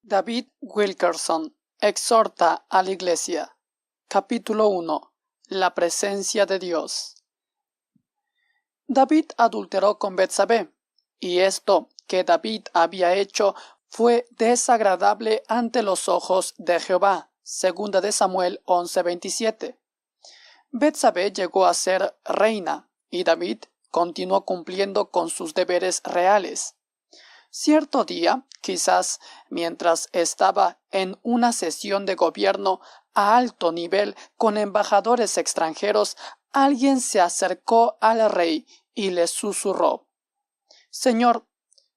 David Wilkerson exhorta a la Iglesia. Capítulo 1. La presencia de Dios. David adulteró con Betsabé, y esto que David había hecho fue desagradable ante los ojos de Jehová. Segunda de Samuel 11:27. Betsabé llegó a ser reina, y David continuó cumpliendo con sus deberes reales. Cierto día, quizás mientras estaba en una sesión de gobierno a alto nivel con embajadores extranjeros, alguien se acercó al rey y le susurró: «Señor,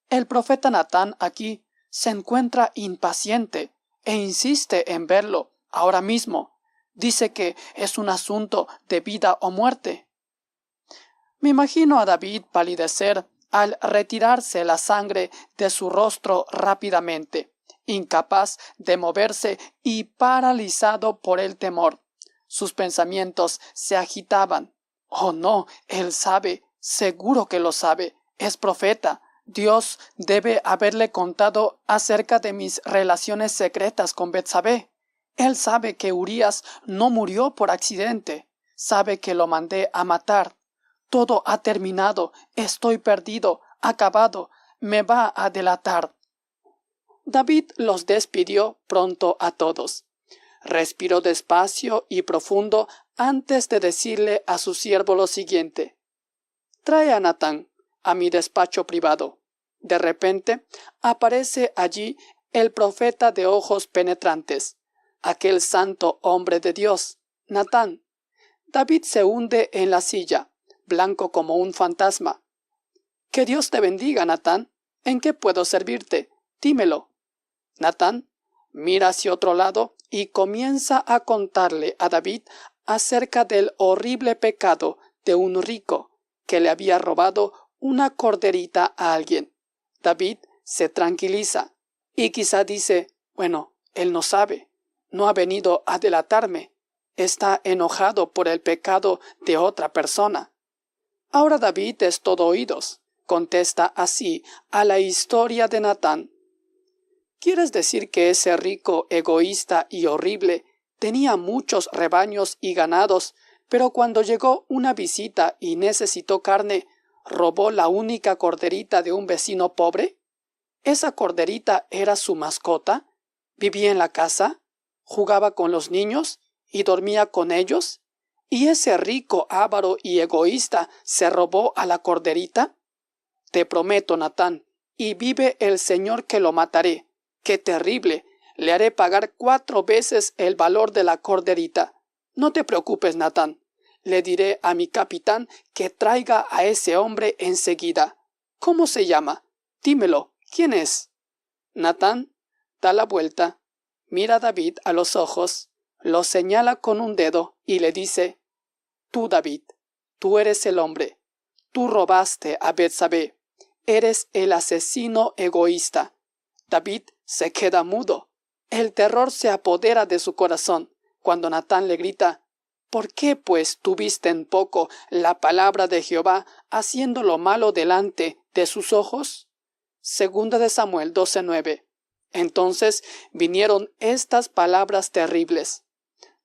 el profeta Natán aquí se encuentra impaciente e insiste en verlo ahora mismo. Dice que es un asunto de vida o muerte». Me imagino a David palidecer al retirarse la sangre de su rostro rápidamente, incapaz de moverse y paralizado por el temor. Sus pensamientos se agitaban. «Oh no, él sabe, seguro que lo sabe, es profeta. Dios debe haberle contado acerca de mis relaciones secretas con Betsabé. Él sabe que Urías no murió por accidente, sabe que lo mandé a matar. Todo ha terminado, estoy perdido, acabado, me va a delatar». David los despidió pronto a todos. Respiró despacio y profundo antes de decirle a su siervo lo siguiente: «Trae a Natán a mi despacho privado». De repente aparece allí el profeta de ojos penetrantes, aquel santo hombre de Dios, Natán. David se hunde en la silla, blanco como un fantasma. «Que Dios te bendiga, Natán. ¿En qué puedo servirte? Dímelo». Natán mira hacia otro lado y comienza a contarle a David acerca del horrible pecado de un rico que le había robado una corderita a alguien. David se tranquiliza y quizá dice: «Bueno, él no sabe, no ha venido a delatarme, está enojado por el pecado de otra persona». Ahora David es todo oídos. Contesta así a la historia de Natán: «¿Quieres decir que ese rico, egoísta y horrible tenía muchos rebaños y ganados, pero cuando llegó una visita y necesitó carne, robó la única corderita de un vecino pobre? ¿Esa corderita era su mascota? ¿Vivía en la casa? ¿Jugaba con los niños? ¿Y dormía con ellos? ¿Y ese rico, avaro y egoísta se robó a la corderita? Te prometo, Natán, y vive el Señor que lo mataré. ¡Qué terrible! Le haré pagar 4 veces el valor de la corderita. No te preocupes, Natán. Le diré a mi capitán que traiga a ese hombre enseguida. ¿Cómo se llama? Dímelo, ¿quién es?» Natán da la vuelta, mira a David a los ojos, lo señala con un dedo y le dice: «Tú, David, tú eres el hombre. Tú robaste a Betsabé. Eres el asesino egoísta». David se queda mudo. El terror se apodera de su corazón cuando Natán le grita: «¿Por qué, pues, tuviste en poco la palabra de Jehová, haciendo lo malo delante de sus ojos?» Segunda de Samuel 12:9. Entonces vinieron estas palabras terribles: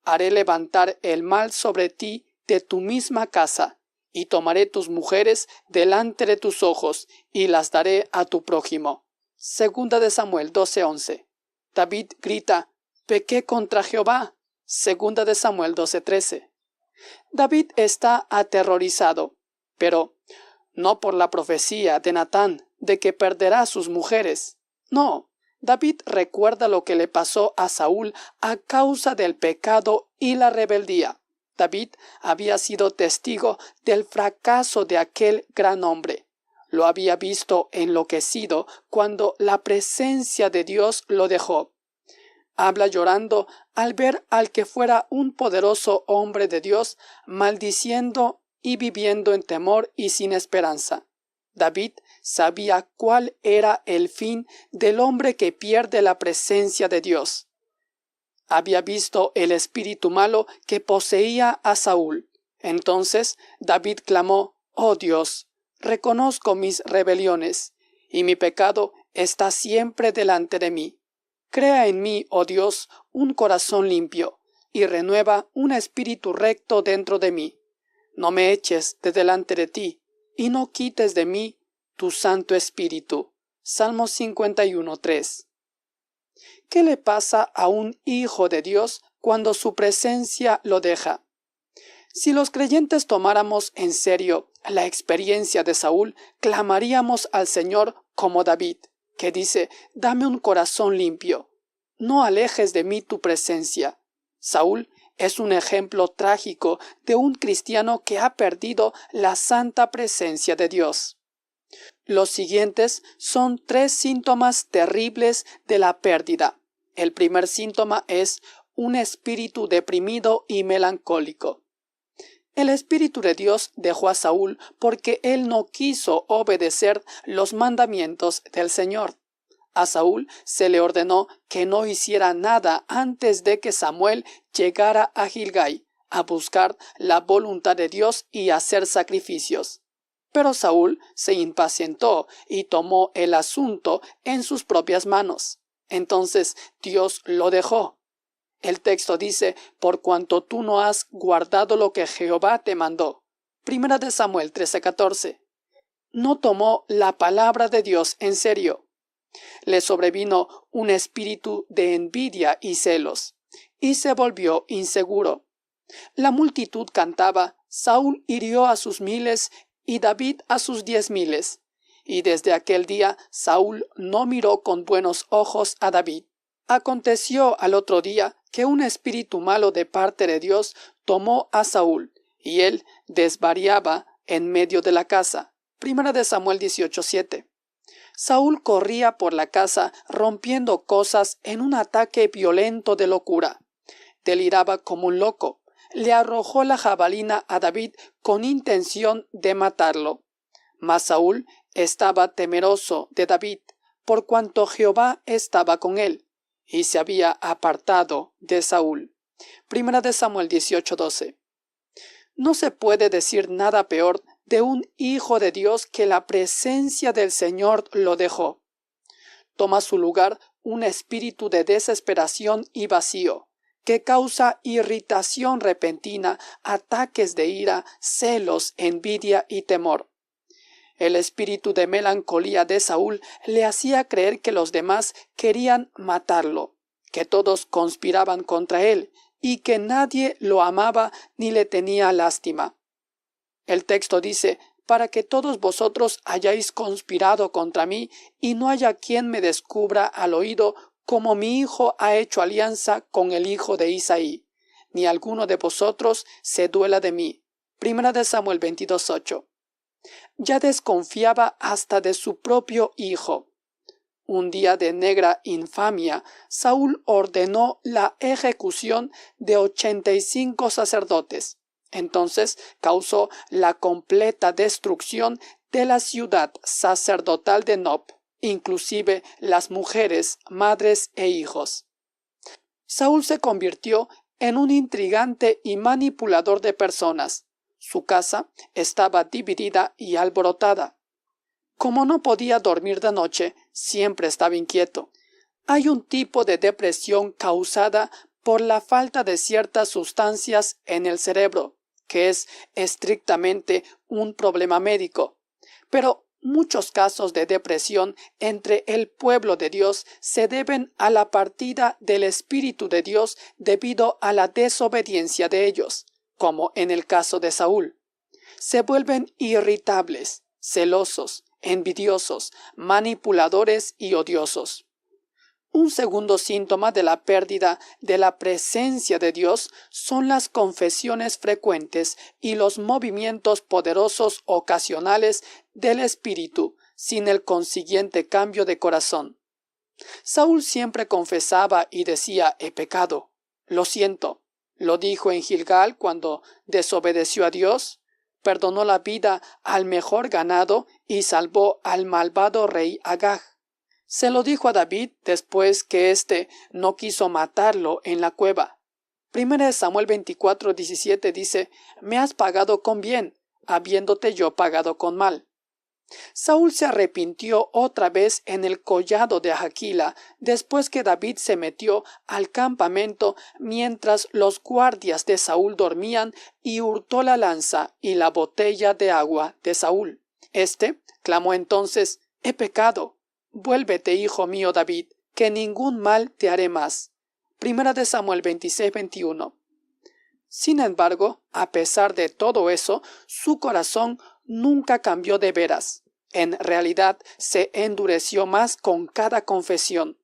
«Haré levantar el mal sobre ti de tu misma casa, y tomaré tus mujeres delante de tus ojos, y las daré a tu prójimo». Segunda de Samuel 12:11. David grita: «Pequé contra Jehová». Segunda de Samuel 12:13. David está aterrorizado, pero no por la profecía de Natán de que perderá a sus mujeres. No, David recuerda lo que le pasó a Saúl a causa del pecado y la rebeldía. David había sido testigo del fracaso de aquel gran hombre. Lo había visto enloquecido cuando la presencia de Dios lo dejó. Habla llorando al ver al que fuera un poderoso hombre de Dios maldiciendo y viviendo en temor y sin esperanza. David sabía cuál era el fin del hombre que pierde la presencia de Dios. Había visto el espíritu malo que poseía a Saúl. Entonces David clamó: «Oh Dios, reconozco mis rebeliones, y mi pecado está siempre delante de mí. Crea en mí, oh Dios, un corazón limpio, y renueva un espíritu recto dentro de mí. No me eches de delante de ti, y no quites de mí tu Santo Espíritu. Salmo 51:3. ¿Qué le pasa a un hijo de Dios cuando su presencia lo deja? Si los creyentes tomáramos en serio la experiencia de Saúl, clamaríamos al Señor como David, que dice: «Dame un corazón limpio, no alejes de mí tu presencia». Saúl es un ejemplo trágico de un cristiano que ha perdido la santa presencia de Dios. Los siguientes son 3 síntomas terribles de la pérdida. El primer síntoma es un espíritu deprimido y melancólico. El Espíritu de Dios dejó a Saúl porque él no quiso obedecer los mandamientos del Señor. A Saúl se le ordenó que no hiciera nada antes de que Samuel llegara a Gilgal a buscar la voluntad de Dios y hacer sacrificios. Pero Saúl se impacientó y tomó el asunto en sus propias manos. Entonces Dios lo dejó. El texto dice: «Por cuanto tú no has guardado lo que Jehová te mandó». Primera de Samuel 13:14. No tomó la palabra de Dios en serio. Le sobrevino un espíritu de envidia y celos, y se volvió inseguro. La multitud cantaba: «Saúl hirió a sus 1000 y David a sus 10,000». Y desde aquel día Saúl no miró con buenos ojos a David. Aconteció al otro día que un espíritu malo de parte de Dios tomó a Saúl, y él desvariaba en medio de la casa. Primera de Samuel 18:7. Saúl corría por la casa rompiendo cosas en un ataque violento de locura. Deliraba como un loco. Le arrojó la jabalina a David con intención de matarlo. Mas Saúl estaba temeroso de David, por cuanto Jehová estaba con él, y se había apartado de Saúl. Primera de Samuel 18:12. No se puede decir nada peor de un hijo de Dios que la presencia del Señor lo dejó. Toma su lugar un espíritu de desesperación y vacío, que causa irritación repentina, ataques de ira, celos, envidia y temor. El espíritu de melancolía de Saúl le hacía creer que los demás querían matarlo, que todos conspiraban contra él y que nadie lo amaba ni le tenía lástima. El texto dice: «Para que todos vosotros hayáis conspirado contra mí y no haya quien me descubra al oído, como mi hijo ha hecho alianza con el hijo de Isaí, ni alguno de vosotros se duela de mí». Primera de Samuel 22:8. Ya desconfiaba hasta de su propio hijo. Un día de negra infamia, Saúl ordenó la ejecución de 85 sacerdotes. Entonces causó la completa destrucción de la ciudad sacerdotal de Nob, inclusive las mujeres, madres e hijos. Saúl se convirtió en un intrigante y manipulador de personas. Su casa estaba dividida y alborotada. Como no podía dormir de noche, siempre estaba inquieto. Hay un tipo de depresión causada por la falta de ciertas sustancias en el cerebro, que es estrictamente un problema médico. Pero muchos casos de depresión entre el pueblo de Dios se deben a la partida del Espíritu de Dios debido a la desobediencia de ellos, como en el caso de Saúl. Se vuelven irritables, celosos, envidiosos, manipuladores y odiosos. Un segundo síntoma de la pérdida de la presencia de Dios son las confesiones frecuentes y los movimientos poderosos ocasionales del espíritu, sin el consiguiente cambio de corazón. Saúl siempre confesaba y decía: «He pecado, lo siento». Lo dijo en Gilgal cuando desobedeció a Dios, perdonó la vida al mejor ganado y salvó al malvado rey Agag. Se lo dijo a David después que éste no quiso matarlo en la cueva. 1 Samuel 24:17 dice: «Me has pagado con bien, habiéndote yo pagado con mal». Saúl se arrepintió otra vez en el collado de Haquila, después que David se metió al campamento mientras los guardias de Saúl dormían y hurtó la lanza y la botella de agua de Saúl. Este clamó entonces: «He pecado. Vuélvete, hijo mío David, que ningún mal te haré más». Primera de Samuel 26:21. Sin embargo, a pesar de todo eso, su corazón nunca cambió de veras. En realidad, se endureció más con cada confesión.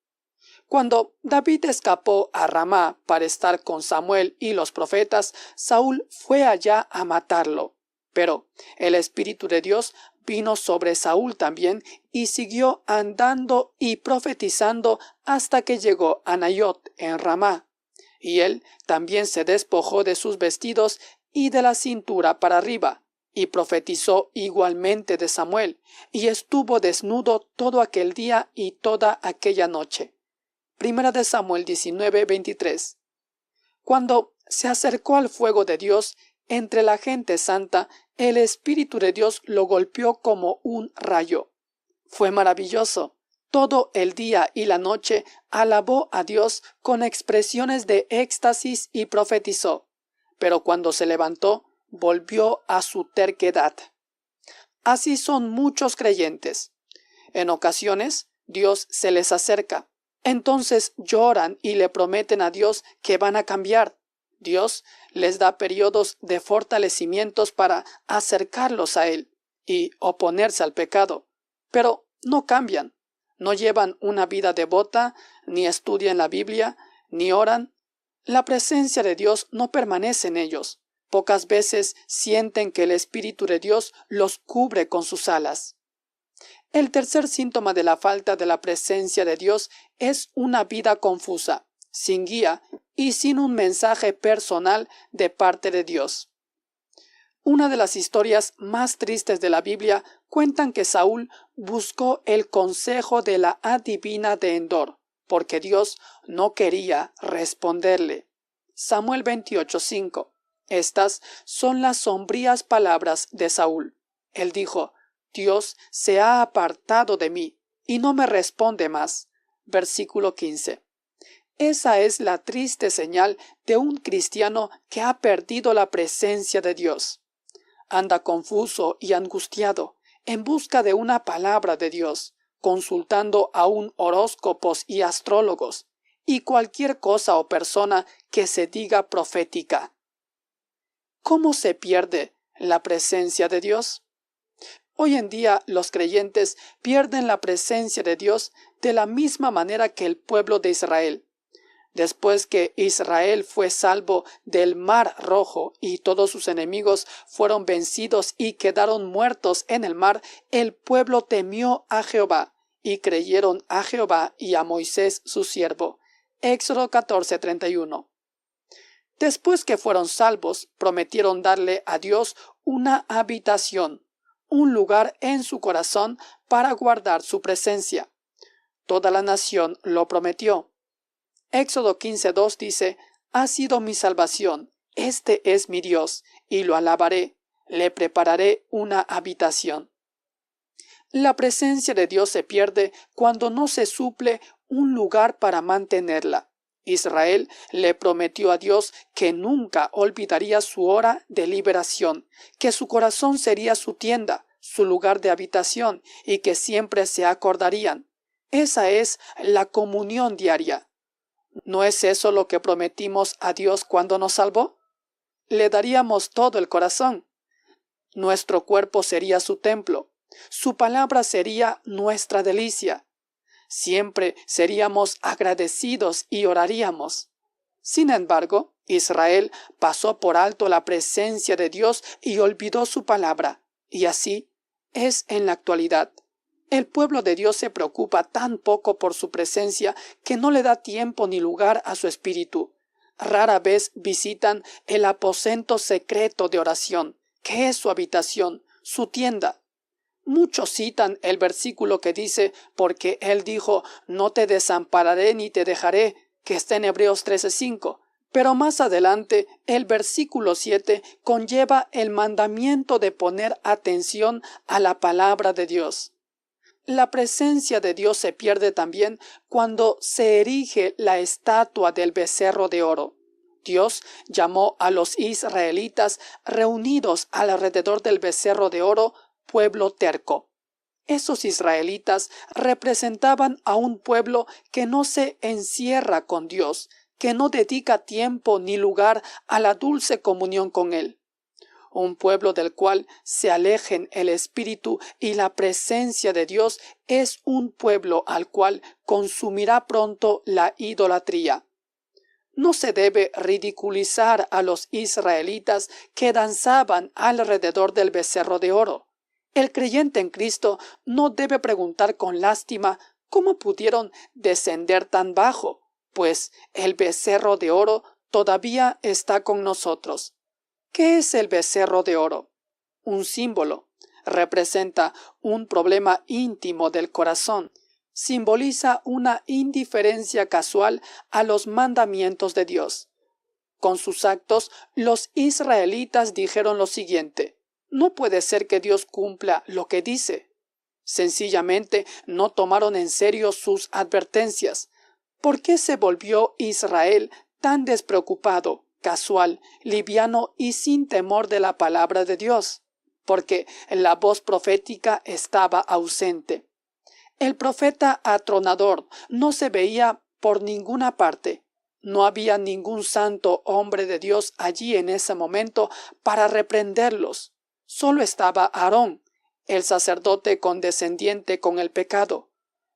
Cuando David escapó a Ramá para estar con Samuel y los profetas, Saúl fue allá a matarlo. Pero el Espíritu de Dios vino sobre Saúl también y siguió andando y profetizando hasta que llegó a Nayot en Ramá. Y él también se despojó de sus vestidos y de la cintura para arriba, y profetizó igualmente de Samuel, y estuvo desnudo todo aquel día y toda aquella noche. Primera de Samuel 19:23. Cuando se acercó al fuego de Dios entre la gente santa, el Espíritu de Dios lo golpeó como un rayo. Fue maravilloso. Todo el día y la noche alabó a Dios con expresiones de éxtasis y profetizó. Pero cuando se levantó, volvió a su terquedad. Así son muchos creyentes. En ocasiones, Dios se les acerca. Entonces lloran y le prometen a Dios que van a cambiar. Dios les da periodos de fortalecimientos para acercarlos a Él y oponerse al pecado. Pero no cambian. No llevan una vida devota, ni estudian la Biblia, ni oran. La presencia de Dios no permanece en ellos. Pocas veces sienten que el Espíritu de Dios los cubre con sus alas. El tercer síntoma de la falta de la presencia de Dios es una vida confusa, sin guía y sin un mensaje personal de parte de Dios. Una de las historias más tristes de la Biblia cuentan que Saúl buscó el consejo de la adivina de Endor, porque Dios no quería responderle. Samuel 28:5. Estas son las sombrías palabras de Saúl. Él dijo: «Dios se ha apartado de mí y no me responde más». Versículo 15. Esa es la triste señal de un cristiano que ha perdido la presencia de Dios. Anda confuso y angustiado, en busca de una palabra de Dios, consultando aún horóscopos y astrólogos, y cualquier cosa o persona que se diga profética. ¿Cómo se pierde la presencia de Dios? Hoy en día los creyentes pierden la presencia de Dios de la misma manera que el pueblo de Israel. Después que Israel fue salvo del Mar Rojo y todos sus enemigos fueron vencidos y quedaron muertos en el mar, el pueblo temió a Jehová y creyeron a Jehová y a Moisés su siervo. Éxodo 14:31. Después que fueron salvos, prometieron darle a Dios una habitación, un lugar en su corazón para guardar su presencia. Toda la nación lo prometió. Éxodo 15:2 dice: «Ha sido mi salvación, este es mi Dios, y lo alabaré, le prepararé una habitación». La presencia de Dios se pierde cuando no se suple un lugar para mantenerla. Israel le prometió a Dios que nunca olvidaría su hora de liberación, que su corazón sería su tienda, su lugar de habitación, y que siempre se acordarían. Esa es la comunión diaria. ¿No es eso lo que prometimos a Dios cuando nos salvó? Le daríamos todo el corazón. Nuestro cuerpo sería su templo. Su palabra sería nuestra delicia. Siempre seríamos agradecidos y oraríamos. Sin embargo, Israel pasó por alto la presencia de Dios y olvidó su palabra. Y así es en la actualidad. El pueblo de Dios se preocupa tan poco por su presencia que no le da tiempo ni lugar a su espíritu. Rara vez visitan el aposento secreto de oración, que es su habitación, su tienda. Muchos citan el versículo que dice: «Porque Él dijo, no te desampararé ni te dejaré», que está en Hebreos 13:5, Pero más adelante, el versículo 7 conlleva el mandamiento de poner atención a la palabra de Dios. La presencia de Dios se pierde también cuando se erige la estatua del becerro de oro. Dios llamó a los israelitas reunidos alrededor del becerro de oro pueblo terco. Esos israelitas representaban a un pueblo que no se encierra con Dios, que no dedica tiempo ni lugar a la dulce comunión con Él. Un pueblo del cual se alejen el espíritu y la presencia de Dios es un pueblo al cual consumirá pronto la idolatría. No se debe ridiculizar a los israelitas que danzaban alrededor del becerro de oro. El creyente en Cristo no debe preguntar con lástima cómo pudieron descender tan bajo, pues el becerro de oro todavía está con nosotros. ¿Qué es el becerro de oro? Un símbolo. Representa un problema íntimo del corazón. Simboliza una indiferencia casual a los mandamientos de Dios. Con sus actos, los israelitas dijeron lo siguiente: no puede ser que Dios cumpla lo que dice. Sencillamente no tomaron en serio sus advertencias. ¿Por qué se volvió Israel tan despreocupado, casual, liviano y sin temor de la palabra de Dios? Porque la voz profética estaba ausente. El profeta atronador no se veía por ninguna parte. No había ningún santo hombre de Dios allí en ese momento para reprenderlos. Solo estaba Aarón, el sacerdote condescendiente con el pecado.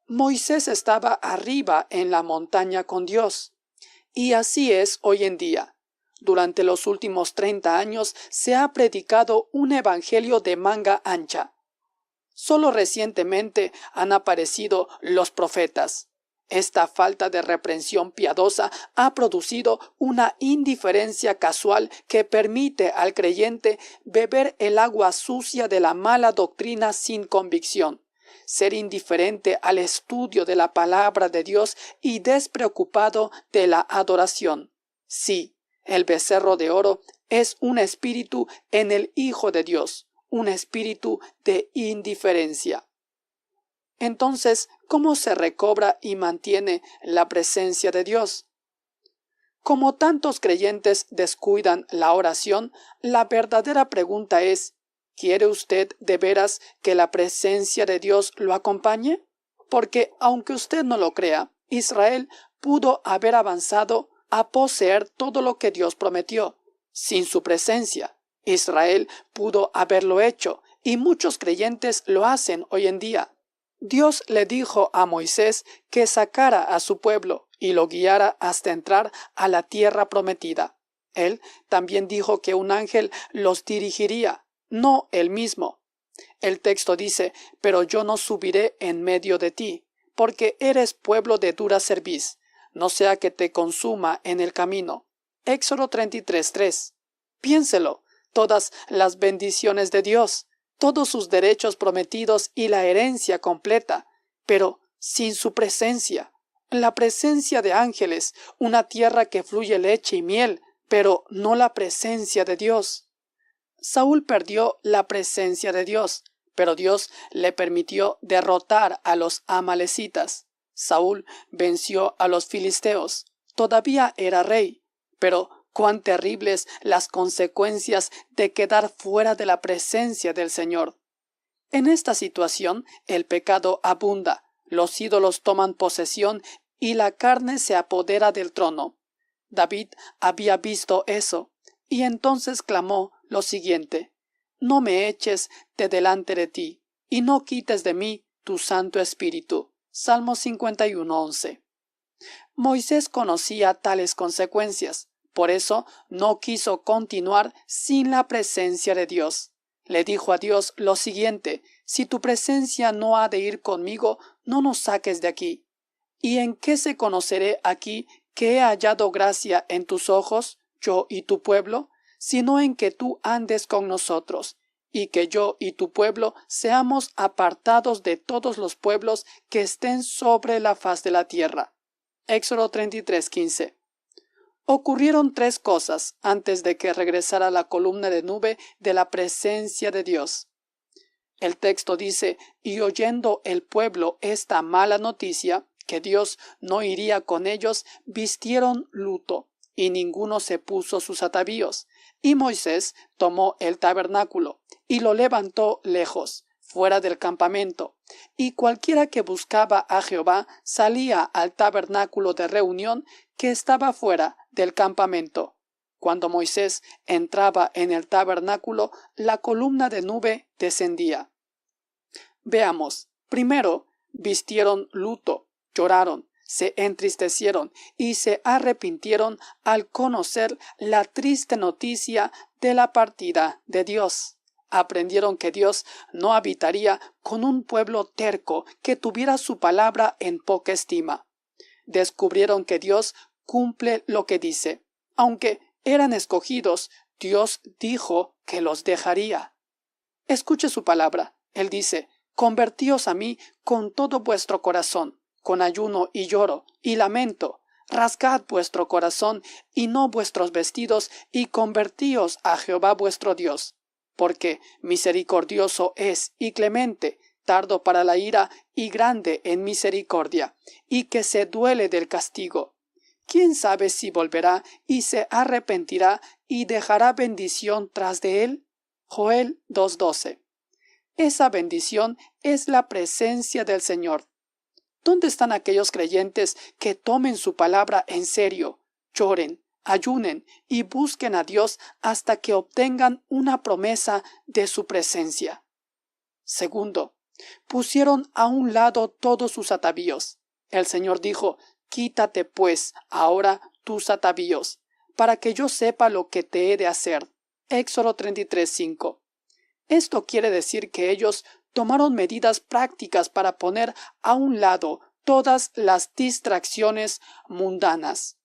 Moisés estaba arriba en la montaña con Dios. Y así es hoy en día. Durante los últimos 30 años se ha predicado un evangelio de manga ancha. Solo recientemente han aparecido los profetas. Esta falta de reprensión piadosa ha producido una indiferencia casual que permite al creyente beber el agua sucia de la mala doctrina sin convicción, ser indiferente al estudio de la palabra de Dios y despreocupado de la adoración. Sí, el becerro de oro es un espíritu en el Hijo de Dios, un espíritu de indiferencia. Entonces, ¿cómo se recobra y mantiene la presencia de Dios? Como tantos creyentes descuidan la oración, la verdadera pregunta es: ¿quiere usted de veras que la presencia de Dios lo acompañe? Porque, aunque usted no lo crea, Israel pudo haber avanzado a poseer todo lo que Dios prometió, sin su presencia. Israel pudo haberlo hecho, y muchos creyentes lo hacen hoy en día. Dios le dijo a Moisés que sacara a su pueblo y lo guiara hasta entrar a la tierra prometida. Él también dijo que un ángel los dirigiría, no él mismo. El texto dice: pero yo no subiré en medio de ti, porque eres pueblo de dura cerviz, no sea que te consuma en el camino. Éxodo 33:3. Piénselo. Todas las bendiciones de Dios, todos sus derechos prometidos y la herencia completa, pero sin su presencia. La presencia de ángeles, una tierra que fluye leche y miel, pero no la presencia de Dios. Saúl perdió la presencia de Dios, pero Dios le permitió derrotar a los amalecitas. Saúl venció a los filisteos. Todavía era rey, pero cuán terribles las consecuencias de quedar fuera de la presencia del Señor. En esta situación, el pecado abunda, los ídolos toman posesión y la carne se apodera del trono. David había visto eso, y entonces clamó lo siguiente: no me eches de delante de ti, y no quites de mí tu Santo Espíritu. Salmo 51:11. Moisés conocía tales consecuencias. Por eso no quiso continuar sin la presencia de Dios. Le dijo a Dios lo siguiente: si tu presencia no ha de ir conmigo, no nos saques de aquí. ¿Y en qué se conoceré aquí que he hallado gracia en tus ojos, yo y tu pueblo? Sino en que tú andes con nosotros, y que yo y tu pueblo seamos apartados de todos los pueblos que estén sobre la faz de la tierra. Éxodo 33:15. Ocurrieron tres cosas antes de que regresara la columna de nube de la presencia de Dios. El texto dice, y oyendo el pueblo esta mala noticia, que Dios no iría con ellos, vistieron luto, y ninguno se puso sus atavíos. Y Moisés tomó el tabernáculo, y lo levantó lejos, fuera del campamento, y cualquiera que buscaba a Jehová salía al tabernáculo de reunión que estaba fuera del campamento. Cuando Moisés entraba en el tabernáculo, la columna de nube descendía. Veamos, primero, vistieron luto, lloraron, se entristecieron y se arrepintieron al conocer la triste noticia de la partida de Dios. Aprendieron que Dios no habitaría con un pueblo terco que tuviera su palabra en poca estima. Descubrieron que Dios cumple lo que dice. Aunque eran escogidos, Dios dijo que los dejaría. Escuche su palabra. Él dice, convertíos a mí con todo vuestro corazón, con ayuno y lloro y lamento. Rasgad vuestro corazón y no vuestros vestidos, y convertíos a Jehová vuestro Dios. Porque misericordioso es y clemente, tardo para la ira y grande en misericordia, y que se duele del castigo. ¿Quién sabe si volverá y se arrepentirá y dejará bendición tras de él? Joel 2:12. Esa bendición es la presencia del Señor. ¿Dónde están aquellos creyentes que tomen su palabra en serio, lloren, ayunen y busquen a Dios hasta que obtengan una promesa de su presencia? Segundo, pusieron a un lado todos sus atavíos. El Señor dijo, quítate pues ahora tus atavíos, para que yo sepa lo que te he de hacer. Éxodo 33:5. Esto quiere decir que ellos tomaron medidas prácticas para poner a un lado todas las distracciones mundanas.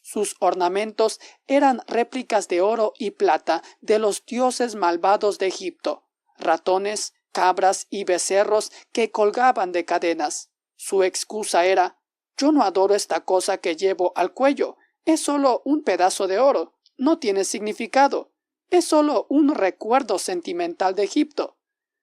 Sus ornamentos eran réplicas de oro y plata de los dioses malvados de Egipto, ratones, cabras y becerros que colgaban de cadenas. Su excusa era, yo no adoro esta cosa que llevo al cuello, es solo un pedazo de oro, no tiene significado, es solo un recuerdo sentimental de Egipto.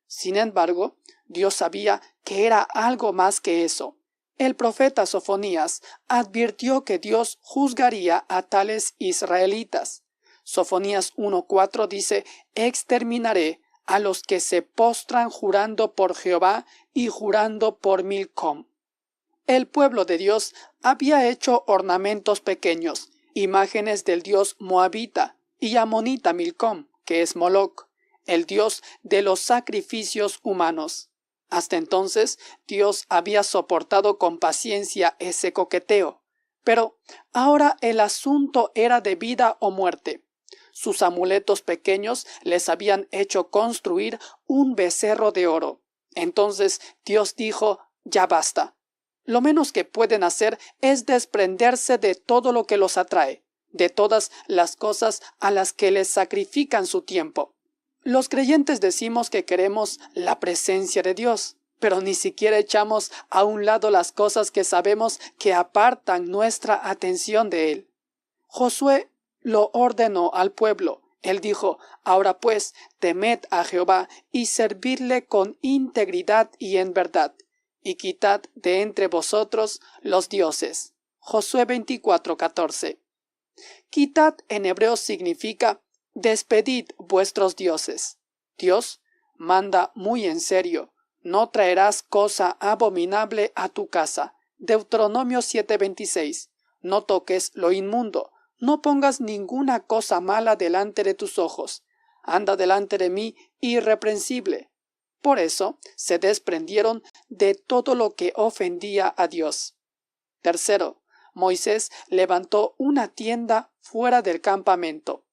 Sin embargo, Dios sabía que era algo más que eso. El profeta Sofonías advirtió que Dios juzgaría a tales israelitas. Sofonías 1:4 dice, exterminaré a los que se postran jurando por Jehová y jurando por Milcom. El pueblo de Dios había hecho ornamentos pequeños, imágenes del dios moabita y amonita Milcom, que es Moloc, el dios de los sacrificios humanos. Hasta entonces, Dios había soportado con paciencia ese coqueteo, pero ahora el asunto era de vida o muerte. Sus amuletos pequeños les habían hecho construir un becerro de oro. Entonces Dios dijo, ya basta. Lo menos que pueden hacer es desprenderse de todo lo que los atrae, de todas las cosas a las que les sacrifican su tiempo. Los creyentes decimos que queremos la presencia de Dios, pero ni siquiera echamos a un lado las cosas que sabemos que apartan nuestra atención de Él. Josué lo ordenó al pueblo. Él dijo, ahora pues, temed a Jehová y servidle con integridad y en verdad, y quitad de entre vosotros los dioses. Josué 24:14. Quitad en hebreo significa despedid vuestros dioses. Dios manda muy en serio, no traerás cosa abominable a tu casa. Deuteronomio 7:26. No toques lo inmundo, no pongas ninguna cosa mala delante de tus ojos. Anda delante de mí irreprensible. Por eso se desprendieron de todo lo que ofendía a Dios. Tercero, Moisés levantó una tienda fuera del campamento.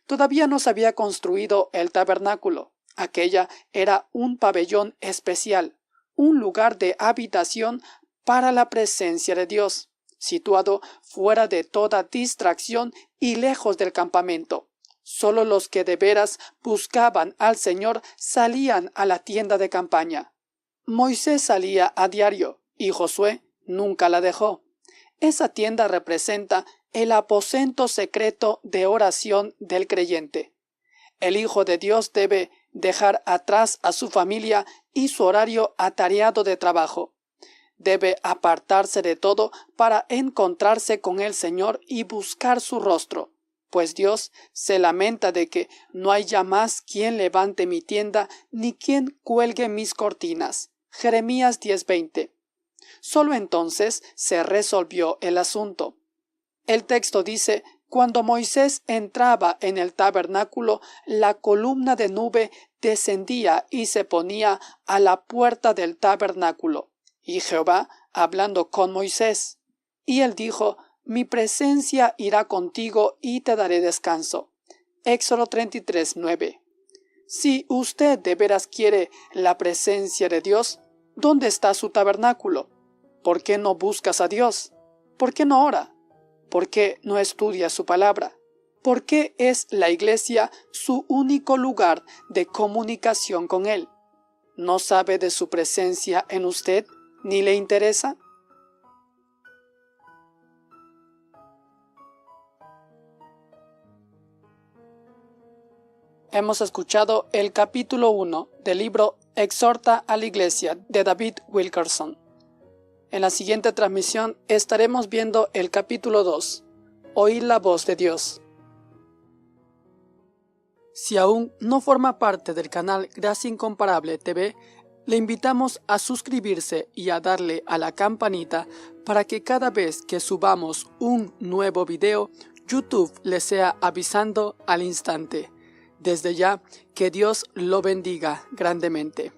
Todavía no se había construido el tabernáculo. Aquella era un pabellón especial, un lugar de habitación para la presencia de Dios, situado fuera de toda distracción y lejos del campamento. Solo los que de veras buscaban al Señor salían a la tienda de campaña. Moisés salía a diario y Josué nunca la dejó. Esa tienda representa el aposento secreto de oración del creyente. El Hijo de Dios debe dejar atrás a su familia y su horario atareado de trabajo. Debe apartarse de todo para encontrarse con el Señor y buscar su rostro, pues Dios se lamenta de que no haya más quien levante mi tienda ni quien cuelgue mis cortinas. Jeremías 10:20. Solo entonces se resolvió el asunto. El texto dice: cuando Moisés entraba en el tabernáculo, la columna de nube descendía y se ponía a la puerta del tabernáculo, y Jehová hablando con Moisés. Y él dijo: mi presencia irá contigo y te daré descanso. Éxodo 33:9. Si usted de veras quiere la presencia de Dios, ¿dónde está su tabernáculo? ¿Por qué no buscas a Dios? ¿Por qué no ora? ¿Por qué no estudia su palabra? ¿Por qué es la iglesia su único lugar de comunicación con Él? ¿No sabe de su presencia en usted ni le interesa? Hemos escuchado el capítulo 1 del libro Exhorta a la Iglesia de David Wilkerson. En la siguiente transmisión estaremos viendo el capítulo 2, Oír la voz de Dios. Si aún no forma parte del canal Gracia Incomparable TV, le invitamos a suscribirse y a darle a la campanita para que cada vez que subamos un nuevo video, YouTube le sea avisando al instante. Desde ya, que Dios lo bendiga grandemente.